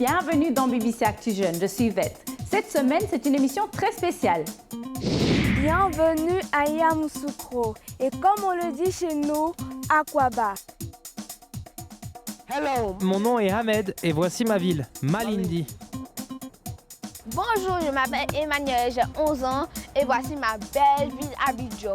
Bienvenue dans BBC Actu Jeune, je suis Vette. Cette semaine, c'est une émission très spéciale. Bienvenue à Yamoussoukro et comme on le dit chez nous, Aquaba. Hello, mon nom est Ahmed et voici ma ville, Malindi. Bonjour, je m'appelle Emmanuel, j'ai 11 ans et voici ma belle ville Abidjan.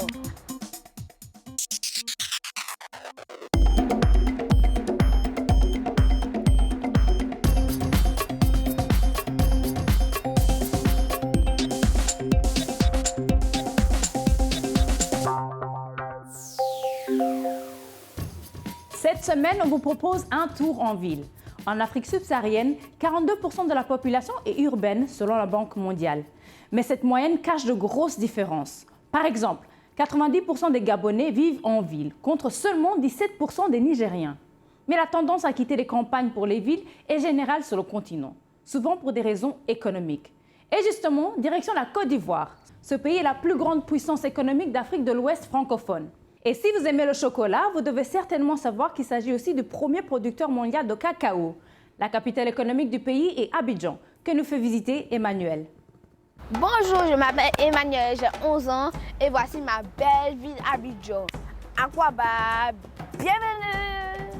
Cette semaine, on vous propose un tour en ville. En Afrique subsaharienne, 42% de la population est urbaine selon la Banque mondiale. Mais cette moyenne cache de grosses différences. Par exemple, 90% des Gabonais vivent en ville, contre seulement 17% des Nigériens. Mais la tendance à quitter les campagnes pour les villes est générale sur le continent, souvent pour des raisons économiques. Et justement, direction la Côte d'Ivoire. Ce pays est la plus grande puissance économique d'Afrique de l'Ouest francophone. Et si vous aimez le chocolat, vous devez certainement savoir qu'il s'agit aussi du premier producteur mondial de cacao. La capitale économique du pays est Abidjan, que nous fait visiter Emmanuel. Bonjour, je m'appelle Emmanuel, j'ai 11 ans et voici ma belle ville Abidjan. Aquaba, bienvenue!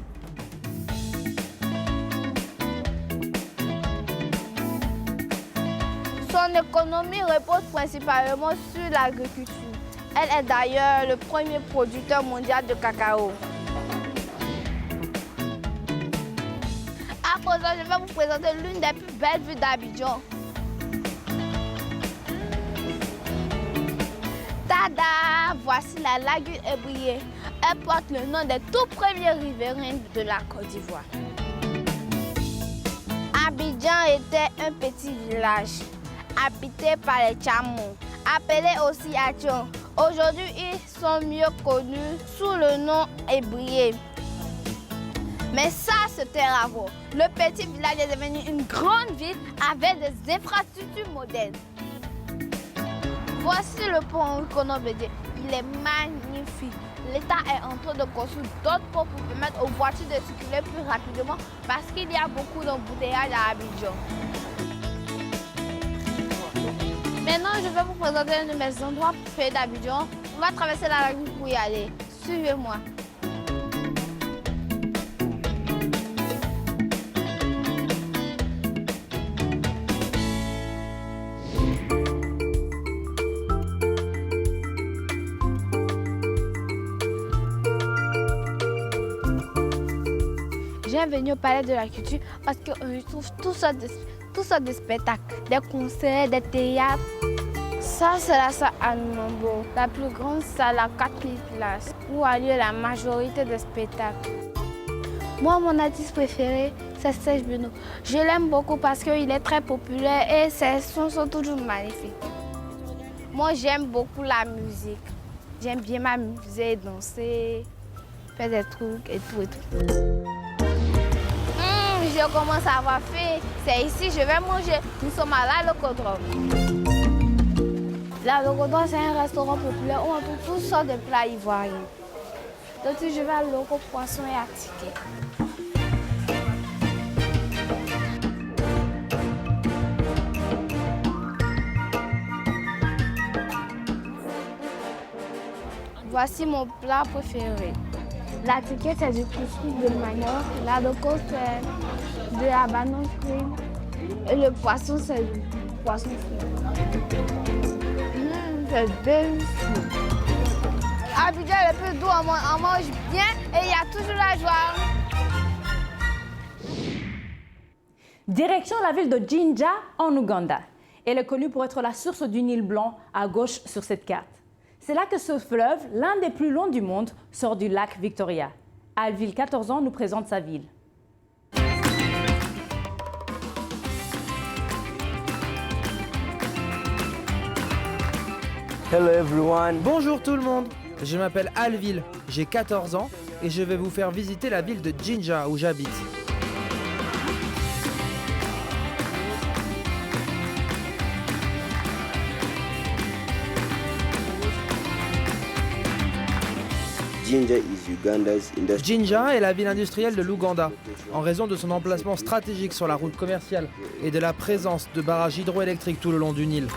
Son économie repose principalement sur l'agriculture. Elle est d'ailleurs le premier producteur mondial de cacao. À présent, je vais vous présenter l'une des plus belles villes d'Abidjan. Tada! Voici la lagune Ebrié. Elle porte le nom des tout premiers riverains de la Côte d'Ivoire. Abidjan était un petit village habité par les Tchamons, appelés aussi Atchon. Aujourd'hui, ils sont mieux connus sous le nom Ebrié. Mais ça, c'était avant. Le petit village est devenu une grande ville avec des infrastructures modernes. Voici le pont Kono-Bédié. Il est magnifique. L'État est en train de construire d'autres ponts pour permettre aux voitures de circuler plus rapidement parce qu'il y a beaucoup d'embouteillages à Abidjan. Maintenant, je vais vous présenter un de mes endroits préférés d'Abidjan. On va traverser la lagune pour y aller. Suivez-moi. J'aime venir au Palais de la Culture parce qu'on y trouve toutes sortes de spectacles, des concerts, des théâtres. Ça, c'est la salle Anumambo, la plus grande salle à 4000 places, où a lieu la majorité des spectacles. Moi, mon artiste préféré, c'est Serge Beno. Je l'aime beaucoup parce qu'il est très populaire et ses sons sont toujours magnifiques. Moi, j'aime beaucoup la musique. J'aime bien m'amuser, danser, faire des trucs et tout et tout. Je commence à avoir faim. C'est ici, je vais manger. Nous sommes à la Locodrome. La Locodrome, c'est un restaurant populaire où on trouve toutes sortes de plats ivoiriens. Donc, je vais à Loco Poisson et à Ticket. Voici mon plat préféré. La ticket, c'est du couscous de manioc. La loco, c'est de la banane frite. Et le poisson, c'est du poisson frit. C'est délicieux. Abidjan est le plus doux, on mange bien et il y a toujours la joie. Direction la ville de Jinja, en Ouganda. Elle est connue pour être la source du Nil blanc à gauche sur cette carte. C'est là que ce fleuve, l'un des plus longs du monde, sort du lac Victoria. Alville, 14 ans, nous présente sa ville. Hello everyone. Bonjour tout le monde, je m'appelle Alville, j'ai 14 ans et je vais vous faire visiter la ville de Jinja où j'habite. Jinja est la ville industrielle de l'Ouganda, en raison de son emplacement stratégique sur la route commerciale et de la présence de barrages hydroélectriques tout le long du Nil.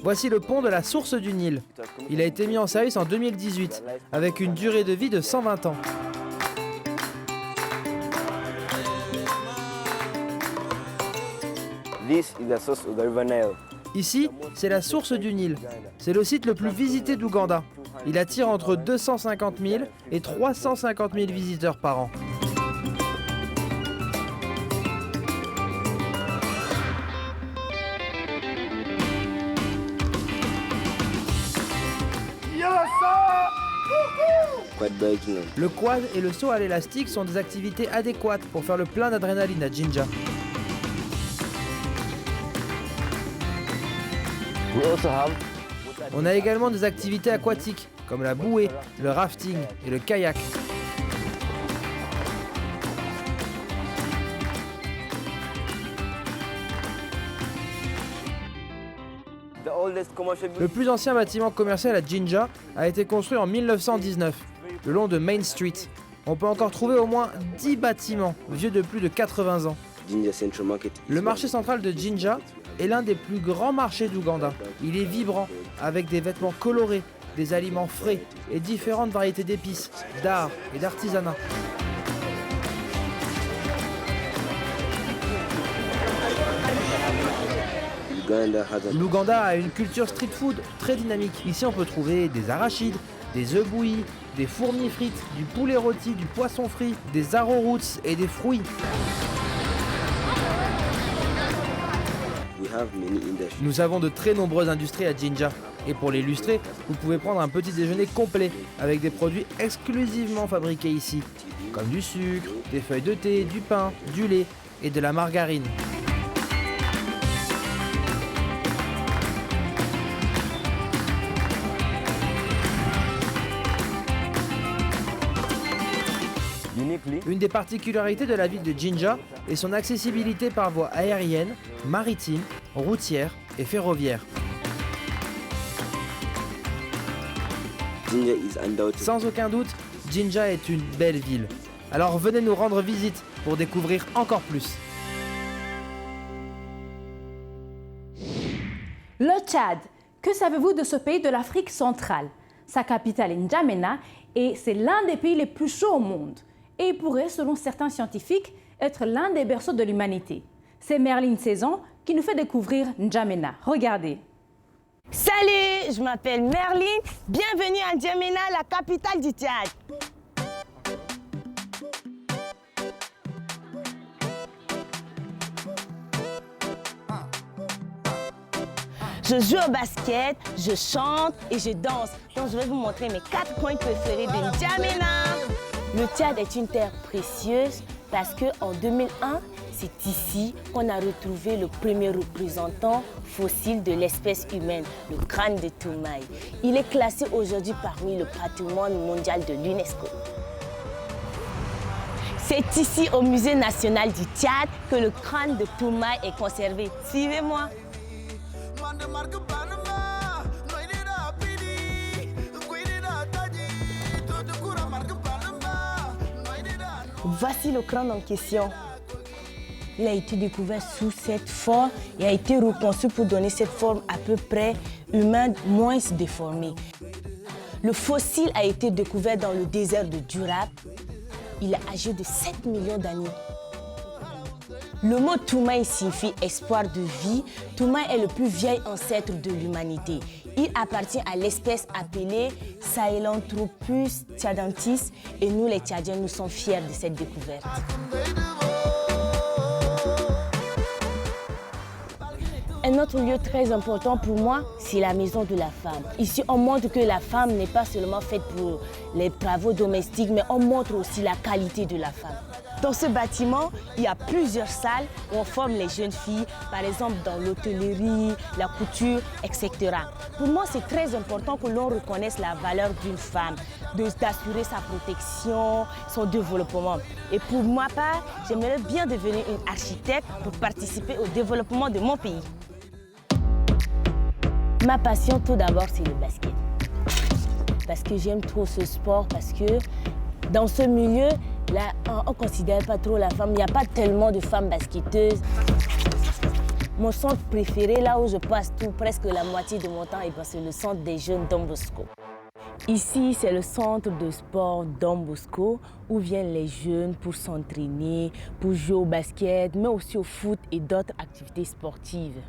Voici le pont de la source du Nil. Il a été mis en service en 2018, avec une durée de vie de 120 ans. Ici, c'est la source du Nil. C'est le site le plus visité d'Ouganda. Il attire entre 250 000 et 350 000 visiteurs par an. Le quad et le saut à l'élastique sont des activités adéquates pour faire le plein d'adrénaline à Jinja. On a également des activités aquatiques, comme la bouée, le rafting et le kayak. Le plus ancien bâtiment commercial à Jinja a été construit en 1919, le long de Main Street. On peut encore trouver au moins 10 bâtiments vieux de plus de 80 ans. Le marché central de Jinja est l'un des plus grands marchés d'Ouganda. Il est vibrant, avec des vêtements colorés, des aliments frais et différentes variétés d'épices, d'art et d'artisanat. L'Ouganda a une culture street food très dynamique. Ici, on peut trouver des arachides, des œufs bouillis, des fourmis frites, du poulet rôti, du poisson frit, des arrowroots et des fruits. Nous avons de très nombreuses industries à Jinja. Et pour l'illustrer, vous pouvez prendre un petit déjeuner complet avec des produits exclusivement fabriqués ici, comme du sucre, des feuilles de thé, du pain, du lait et de la margarine. Une des particularités de la ville de Jinja est son accessibilité par voie aérienne, maritime, routière et ferroviaire. Sans aucun doute, Jinja est une belle ville. Alors venez nous rendre visite pour découvrir encore plus. Le Tchad. Que savez-vous de ce pays de l'Afrique centrale? Sa capitale est N'Djamena et c'est l'un des pays les plus chauds au monde. Et il pourrait, selon certains scientifiques, être l'un des berceaux de l'humanité. C'est Merline Saison qui nous fait découvrir N'Djamena. Regardez. Salut, je m'appelle Merline. Bienvenue à N'Djamena, la capitale du Tchad. Je joue au basket, je chante et je danse. Donc je vais vous montrer mes 4 coins préférés de N'Djamena. Le Tchad est une terre précieuse parce qu'en 2001, c'est ici qu'on a retrouvé le premier représentant fossile de l'espèce humaine, le crâne de Toumaï. Il est classé aujourd'hui parmi le patrimoine mondial de l'UNESCO. C'est ici, au Musée national du Tchad, que le crâne de Toumaï est conservé. Suivez-moi. Voici le crâne en question. Il a été découvert sous cette forme et a été reconstruit pour donner cette forme à peu près humaine, moins déformée. Le fossile a été découvert dans le désert de Durab. Il est âgé de 7 millions d'années. Le mot Toumaï signifie espoir de vie. Toumaï est le plus vieil ancêtre de l'humanité. Il appartient à l'espèce appelée Sahelanthropus tchadensis et nous les Tchadiens, nous sommes fiers de cette découverte. Un autre lieu très important pour moi, c'est la maison de la femme. Ici, on montre que la femme n'est pas seulement faite pour les travaux domestiques, mais on montre aussi la qualité de la femme. Dans ce bâtiment, il y a plusieurs salles où on forme les jeunes filles, par exemple dans l'hôtellerie, la couture, etc. Pour moi, c'est très important que l'on reconnaisse la valeur d'une femme, d'assurer sa protection, son développement. Et pour ma part, j'aimerais bien devenir une architecte pour participer au développement de mon pays. Ma passion, tout d'abord, c'est le basket. Parce que j'aime trop ce sport, parce que dans ce milieu, là, on ne considère pas trop la femme. Il n'y a pas tellement de femmes basketteuses. Mon centre préféré, là où je passe presque la moitié de mon temps, c'est le centre des jeunes Don Bosco. Ici, c'est le centre de sport Don Bosco où viennent les jeunes pour s'entraîner, pour jouer au basket, mais aussi au foot et d'autres activités sportives.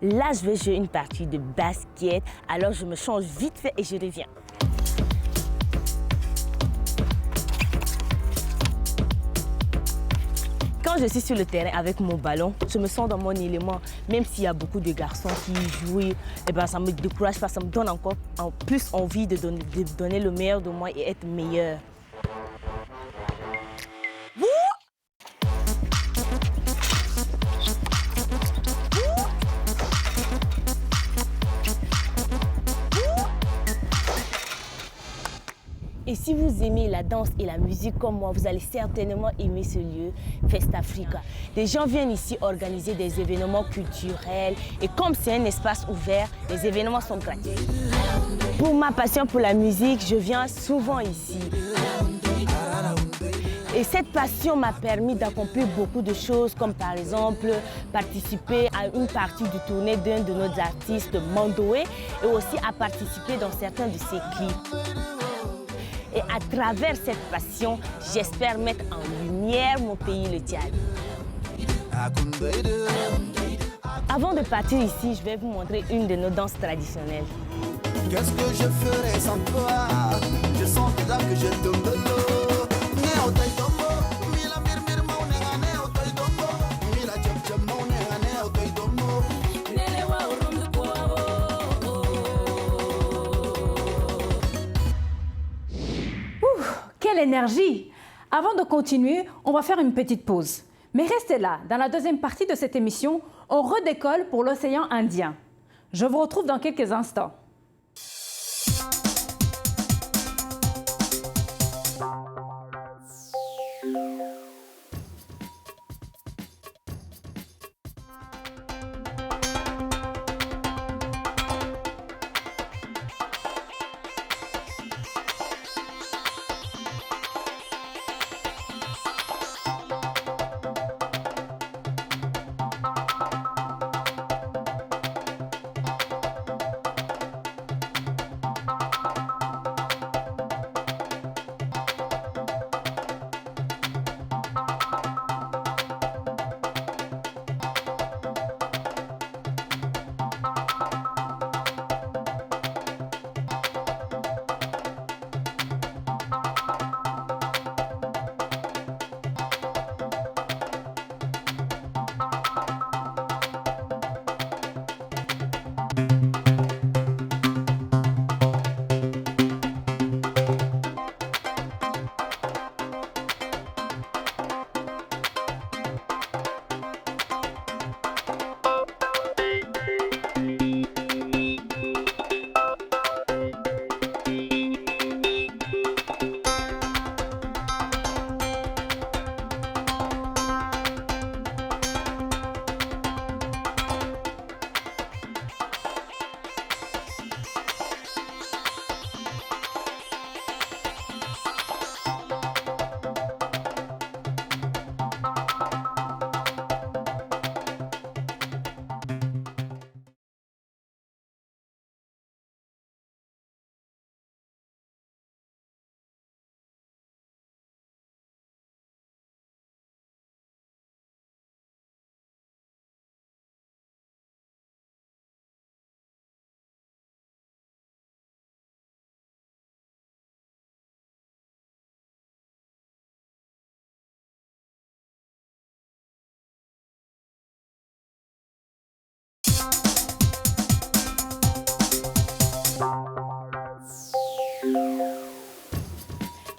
Là, je vais jouer une partie de basket, alors je me change vite fait et je reviens. Quand je suis sur le terrain avec mon ballon, je me sens dans mon élément. Même s'il y a beaucoup de garçons qui jouent, ça ne me décourage pas, ça me donne encore plus envie de donner le meilleur de moi et être meilleur. Et si vous aimez la danse et la musique comme moi, vous allez certainement aimer ce lieu, Fest Africa. Les gens viennent ici organiser des événements culturels et comme c'est un espace ouvert, les événements sont gratuits. Pour ma passion pour la musique, je viens souvent ici. Et cette passion m'a permis d'accomplir beaucoup de choses, comme par exemple participer à une partie du tournée d'un de nos artistes, Mandoé, et aussi à participer dans certains de ses clips. Et à travers cette passion, j'espère mettre en lumière mon pays, le Tchad. Avant de partir ici, je vais vous montrer une de nos danses traditionnelles. Qu'est-ce que je ferais sans toi? Je sens déjà que je tombe de l'eau. Quelle énergie! Avant de continuer, on va faire une petite pause. Mais restez là, dans la deuxième partie de cette émission, on redécolle pour l'océan Indien. Je vous retrouve dans quelques instants.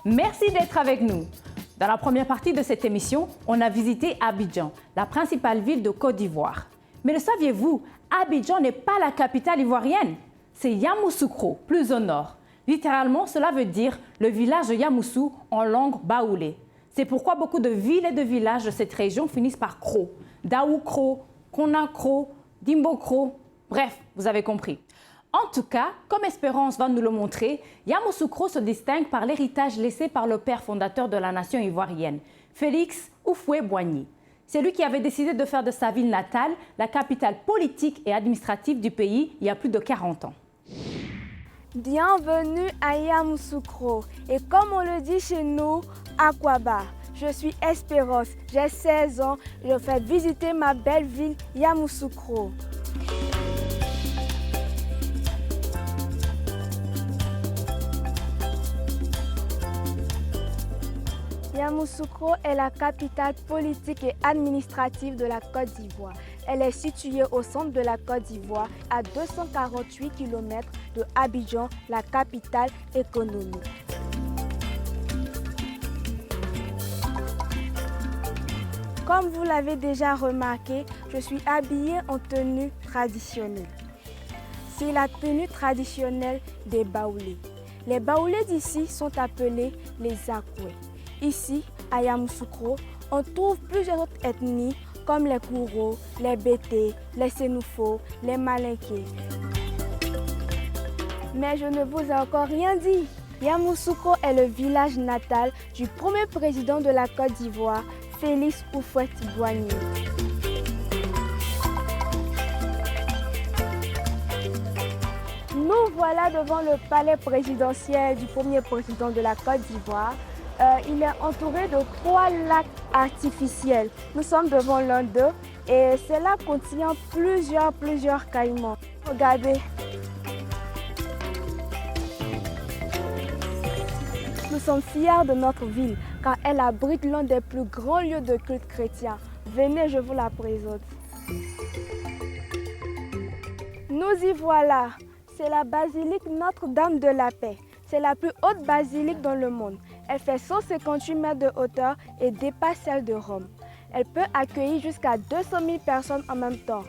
Merci d'être avec nous. Dans la première partie de cette émission, on a visité Abidjan, la principale ville de Côte d'Ivoire. Mais le saviez-vous, Abidjan n'est pas la capitale ivoirienne. C'est Yamoussoukro, plus au nord. Littéralement, cela veut dire le village de Yamoussou en langue baoulé. C'est pourquoi beaucoup de villes et de villages de cette région finissent par Kro. Daoukro, Konakro, Dimbokro, bref, vous avez compris. En tout cas, comme Espérance va nous le montrer, Yamoussoukro se distingue par l'héritage laissé par le père fondateur de la nation ivoirienne, Félix Houphouët-Boigny. C'est lui qui avait décidé de faire de sa ville natale la capitale politique et administrative du pays il y a plus de 40 ans. Bienvenue à Yamoussoukro. Et comme on le dit chez nous, Akwaba. Je suis Espérance, j'ai 16 ans, je fais visiter ma belle ville Yamoussoukro. Yamoussoukro est la capitale politique et administrative de la Côte d'Ivoire. Elle est située au centre de la Côte d'Ivoire, à 248 km de Abidjan, la capitale économique. Comme vous l'avez déjà remarqué, je suis habillée en tenue traditionnelle. C'est la tenue traditionnelle des Baoulés. Les Baoulés d'ici sont appelés les Akoué. Ici, à Yamoussoukro, on trouve plusieurs autres ethnies comme les Kouro, les Bété, les Sénoufo, les Malinké. Mais je ne vous ai encore rien dit. Yamoussoukro est le village natal du premier président de la Côte d'Ivoire, Félix Houphouët-Boigny. Nous voilà devant le palais présidentiel du premier président de la Côte d'Ivoire. Il est entouré de 3 lacs artificiels. Nous sommes devant l'un d'eux et cela contient plusieurs caïmans. Regardez. Nous sommes fiers de notre ville car elle abrite l'un des plus grands lieux de culte chrétien. Venez, je vous la présente. Nous y voilà. C'est la basilique Notre-Dame de la Paix. C'est la plus haute basilique dans le monde. Elle fait 158 mètres de hauteur et dépasse celle de Rome. Elle peut accueillir jusqu'à 200 000 personnes en même temps.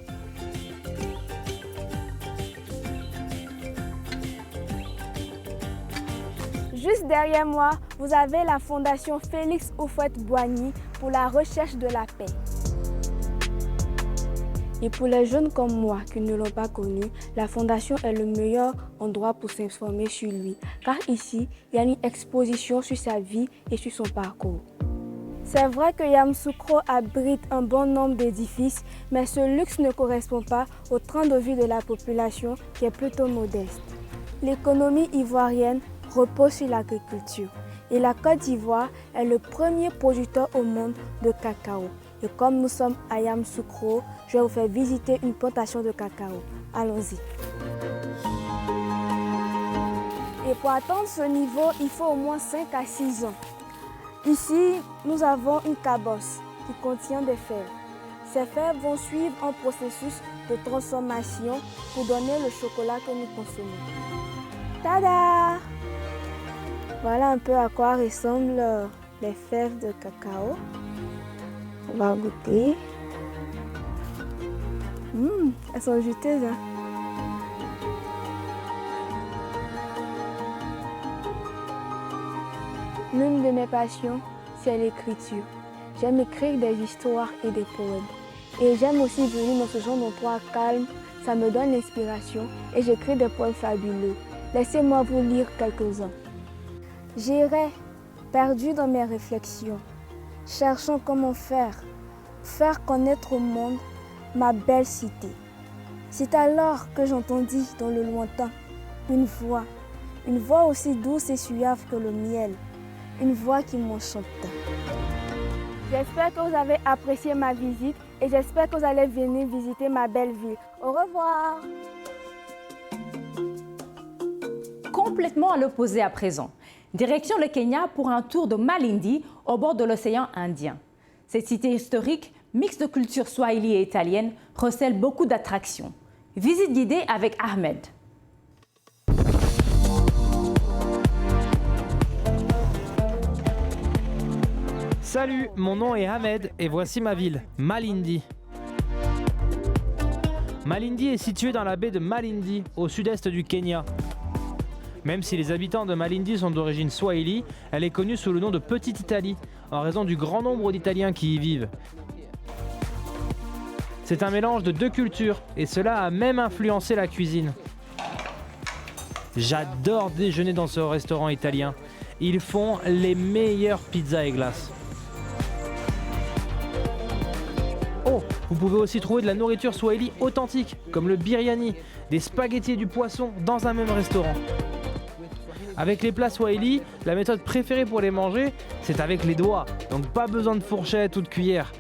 Juste derrière moi, vous avez la fondation Félix Houphouët-Boigny pour la recherche de la paix. Et pour les jeunes comme moi qui ne l'ont pas connu, la fondation est le meilleur endroit pour s'informer sur lui. Car ici, il y a une exposition sur sa vie et sur son parcours. C'est vrai que Yamoussoukro abrite un bon nombre d'édifices, mais ce luxe ne correspond pas au train de vie de la population qui est plutôt modeste. L'économie ivoirienne repose sur l'agriculture et la Côte d'Ivoire est le premier producteur au monde de cacao. Et comme nous sommes à Yamoussoukro, je vais vous faire visiter une plantation de cacao. Allons-y. Et pour atteindre ce niveau, il faut au moins 5 à 6 ans. Ici, nous avons une cabosse qui contient des fèves. Ces fèves vont suivre un processus de transformation pour donner le chocolat que nous consommons. Tada! Voilà un peu à quoi ressemblent les fèves de cacao. On va goûter. Elles sont juteuses. Hein? L'une de mes passions, c'est l'écriture. J'aime écrire des histoires et des poèmes. Et j'aime aussi venir dans ce genre d'endroit calme. Ça me donne l'inspiration et j'écris des poèmes fabuleux. Laissez-moi vous lire quelques-uns. J'irai perdu dans mes réflexions, cherchant comment faire connaître au monde ma belle cité. C'est alors que j'entendis dans le lointain une voix aussi douce et suave que le miel, une voix qui m'enchanta. J'espère que vous avez apprécié ma visite et j'espère que vous allez venir visiter ma belle ville. Au revoir! Complètement à l'opposé à présent. Direction le Kenya pour un tour de Malindi au bord de l'océan Indien. Cette cité historique, mixte de culture swahili et italienne, recèle beaucoup d'attractions. Visite guidée avec Ahmed. Salut, mon nom est Ahmed et voici ma ville, Malindi. Malindi est située dans la baie de Malindi, au sud-est du Kenya. Même si les habitants de Malindi sont d'origine swahili, elle est connue sous le nom de Petite Italie, en raison du grand nombre d'Italiens qui y vivent. C'est un mélange de deux cultures, et cela a même influencé la cuisine. J'adore déjeuner dans ce restaurant italien. Ils font les meilleures pizzas et glaces. Oh, vous pouvez aussi trouver de la nourriture swahili authentique, comme le biryani, des spaghettis et du poisson dans un même restaurant. Avec les plats swahili, la méthode préférée pour les manger, c'est avec les doigts, donc pas besoin de fourchette ou de cuillère.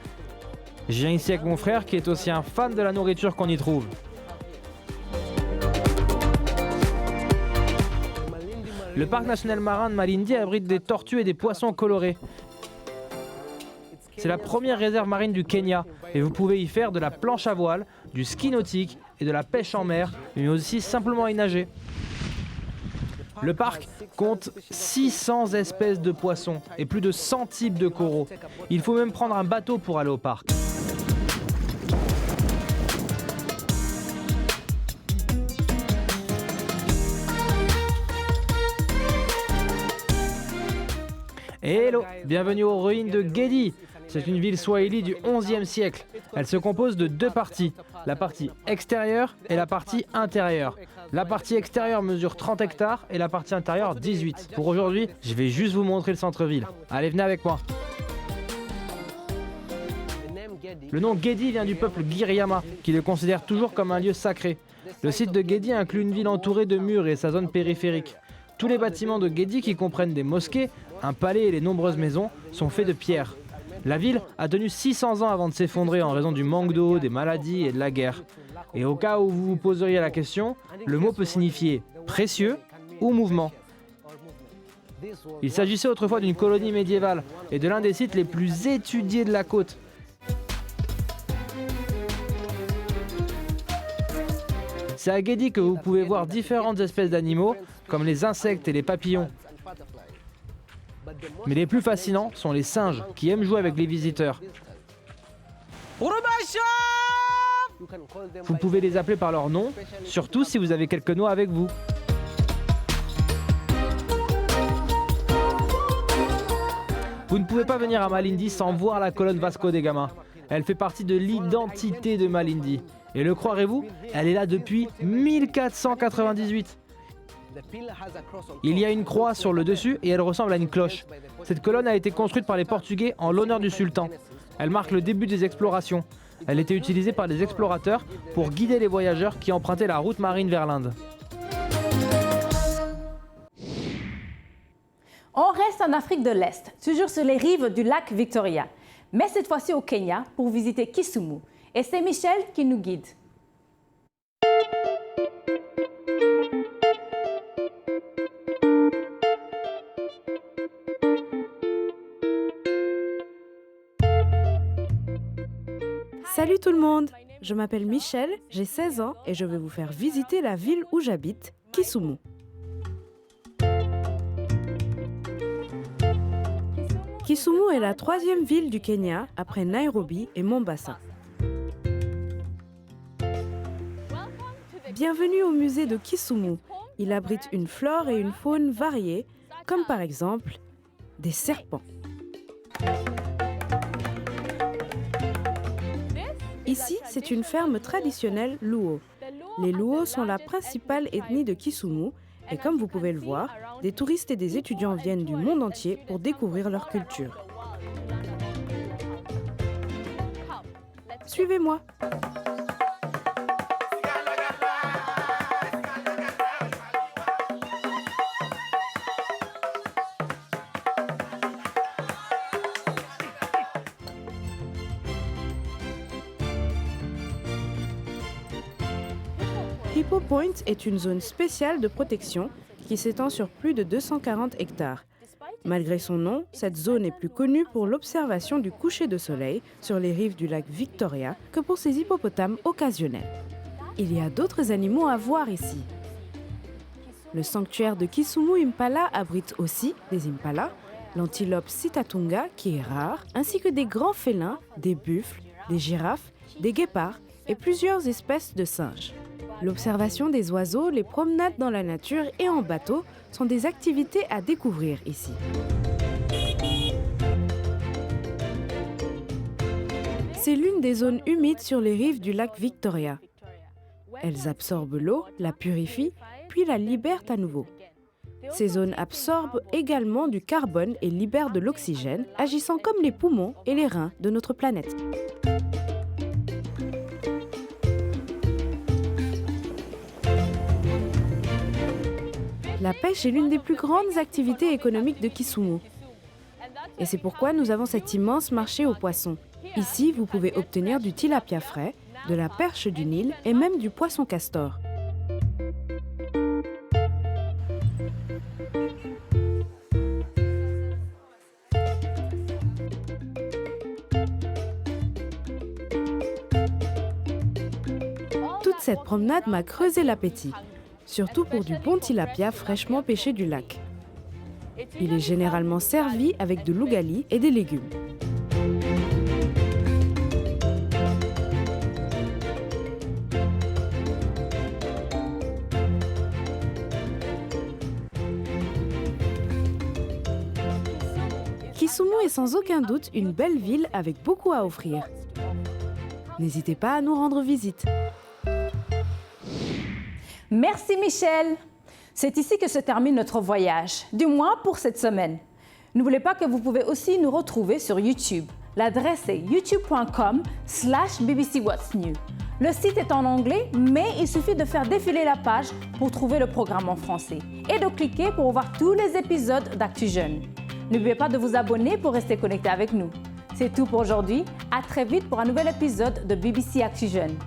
Je viens ici avec mon frère qui est aussi un fan de la nourriture qu'on y trouve. Le parc national marin de Malindi abrite des tortues et des poissons colorés. C'est la première réserve marine du Kenya et vous pouvez y faire de la planche à voile, du ski nautique et de la pêche en mer, mais aussi simplement y nager. Le parc compte 600 espèces de poissons et plus de 100 types de coraux. Il faut même prendre un bateau pour aller au parc. Hello, bienvenue aux ruines de Gedi. C'est une ville swahili du XIe siècle. Elle se compose de deux parties, la partie extérieure et la partie intérieure. La partie extérieure mesure 30 hectares et la partie intérieure 18. Pour aujourd'hui, je vais juste vous montrer le centre-ville. Allez, venez avec moi. Le nom Gedi vient du peuple Giriama, qui le considère toujours comme un lieu sacré. Le site de Gedi inclut une ville entourée de murs et sa zone périphérique. Tous les bâtiments de Gedi, qui comprennent des mosquées, un palais et les nombreuses maisons, sont faits de pierre. La ville a tenu 600 ans avant de s'effondrer en raison du manque d'eau, des maladies et de la guerre. Et au cas où vous vous poseriez la question, le mot peut signifier précieux ou mouvement. Il s'agissait autrefois d'une colonie médiévale et de l'un des sites les plus étudiés de la côte. C'est à Gedi que vous pouvez voir différentes espèces d'animaux, comme les insectes et les papillons. Mais les plus fascinants sont les singes, qui aiment jouer avec les visiteurs. Vous pouvez les appeler par leur nom, surtout si vous avez quelques noix avec vous. Vous ne pouvez pas venir à Malindi sans voir la colonne Vasco da Gama. Elle fait partie de l'identité de Malindi. Et le croirez-vous, elle est là depuis 1498. Il y a une croix sur le dessus et elle ressemble à une cloche. Cette colonne a été construite par les Portugais en l'honneur du sultan. Elle marque le début des explorations. Elle était utilisée par les explorateurs pour guider les voyageurs qui empruntaient la route marine vers l'Inde. On reste en Afrique de l'Est, toujours sur les rives du lac Victoria, mais cette fois-ci au Kenya pour visiter Kisumu. Et c'est Michel qui nous guide. Salut tout le monde, je m'appelle Michel, j'ai 16 ans et je vais vous faire visiter la ville où j'habite, Kisumu. Kisumu est la 3e ville du Kenya après Nairobi et Mombasa. Bienvenue au musée de Kisumu. Il abrite une flore et une faune variées, comme par exemple des serpents. Ici, c'est une ferme traditionnelle Luo. Les Luo sont la principale ethnie de Kisumu et comme vous pouvez le voir, des touristes et des étudiants viennent du monde entier pour découvrir leur culture. Suivez-moi. Hippo Point est une zone spéciale de protection qui s'étend sur plus de 240 hectares. Malgré son nom, cette zone est plus connue pour l'observation du coucher de soleil sur les rives du lac Victoria que pour ses hippopotames occasionnels. Il y a d'autres animaux à voir ici. Le sanctuaire de Kisumu Impala abrite aussi des impalas, l'antilope Sitatunga qui est rare, ainsi que des grands félins, des buffles, des girafes, des guépards et plusieurs espèces de singes. L'observation des oiseaux, les promenades dans la nature et en bateau sont des activités à découvrir ici. C'est l'une des zones humides sur les rives du lac Victoria. Elles absorbent l'eau, la purifient puis la libèrent à nouveau. Ces zones absorbent également du carbone et libèrent de l'oxygène, agissant comme les poumons et les reins de notre planète. La pêche est l'une des plus grandes activités économiques de Kisumu. Et c'est pourquoi nous avons cet immense marché aux poissons. Ici, vous pouvez obtenir du tilapia frais, de la perche du Nil et même du poisson castor. Toute cette promenade m'a creusé l'appétit, surtout pour du bon tilapia fraîchement pêché du lac. Il est généralement servi avec de l'ugali et des légumes. Kisumu est sans aucun doute une belle ville avec beaucoup à offrir. N'hésitez pas à nous rendre visite. Merci Michel. C'est ici que se termine notre voyage, du moins pour cette semaine. N'oubliez pas que vous pouvez aussi nous retrouver sur YouTube. L'adresse est youtube.com/BBC What's New. Le site est en anglais, mais il suffit de faire défiler la page pour trouver le programme en français et de cliquer pour voir tous les épisodes d'Actu Jeune. N'oubliez pas de vous abonner pour rester connecté avec nous. C'est tout pour aujourd'hui. À très vite pour un nouvel épisode de BBC Actu Jeune.